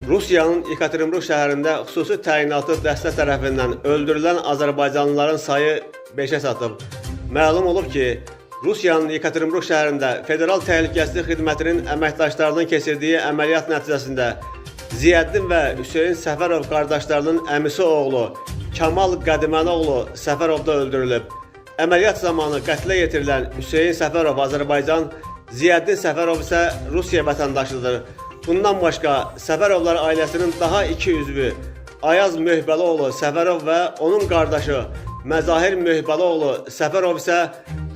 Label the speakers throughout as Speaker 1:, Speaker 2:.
Speaker 1: Rusiyanın Yekaterinburg şəhərində xüsusi təyinatlı dəstə tərəfindən öldürülən Azərbaycanlıların sayı 5-ə çatıb. Məlum olub ki, Rusiyanın Yekaterinburg şəhərində Federal Təhlükəsizlik Xidmətinin əməkdaşlarının keçirdiyi əməliyyat nəticəsində Ziyəddin və Hüseyin Səfərov qardaşlarının əmisi oğlu Kamal Qədimənoğlu Səfərov da öldürülüb. Əməliyyat zamanı qətlə yetirilən Hüseyin Səfərov Azərbaycan, Ziyəddin Səfərov isə Rusiya vətəndaşıdır. Bundan başqa Səfərovlar ailəsinin daha 2 üzvü Ayaz Möhbəloğlu Səfərov və onun qardaşı Məzahir Möhbəloğlu Səfərov isə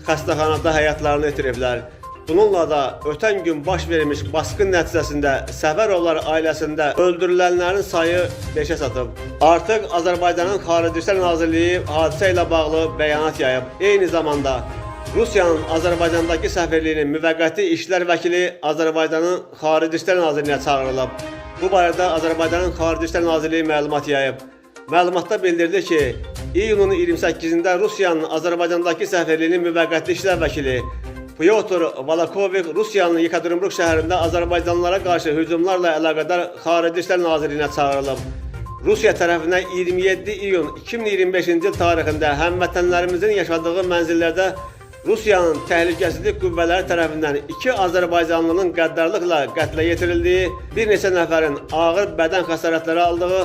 Speaker 1: xəstəxanada həyatlarını itiriblər. Bununla da ötən gün baş vermiş basqın nəticəsində Səfərovlar ailəsində öldürülənlərin sayı 5-ə çatıb. Artıq Azərbaycanın Xarici İşlər Nazirliyi hadisə ilə bağlı bəyanat yayıb. Eyni zamanda Rusiyanın Azərbaycandakı səfirliyinin müvəqqəti işlər vəkili Azərbaycanın Xarici İşlər Nazirliyinə çağırılıb. Bu barədə Azərbaycanın Xarici İşlər Nazirliyi məlumat yayıb. Məlumatda bildirilir ki, iyunun 28-də Rusiyanın Azərbaycandakı səfirliyinin müvəqqəti işlər vəkili Pyotr Valakovik Rusiyanın Yekaterinburg şəhərində Azərbaycanlılara qarşı hücumlarla əlaqədar Xarici İşlər Nazirliyinə çağırılıb. Rusiya tərəfinə 27 iyun 2025-ci il tarixində həmvətənlərimizin yaşadığı mənzillərdə Rusiyanın təhlükəsizlik qüvvələri tərəfindən 2 Azərbaycanlının qəddarlıqla qətlə yetirildiyi, bir neçə nəfərin ağır bədən xəsarətləri aldığı,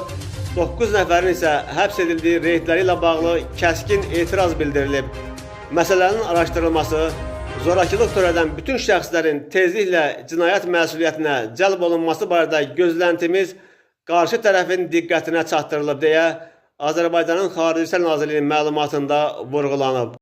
Speaker 1: 9 nəfərin isə həbs edildiyi reydləri ilə bağlı kəskin etiraz bildirilib. Məsələnin araşdırılması, zorakılıq törədən bütün şəxslərin tezliklə cinayət məsuliyyətinə cəlb olunması barədə gözləntimiz qarşı tərəfin diqqətinə çatdırılıb deyə Azərbaycanın Xarici İşlər Nazirliyinin məlumatında vurğulanıb.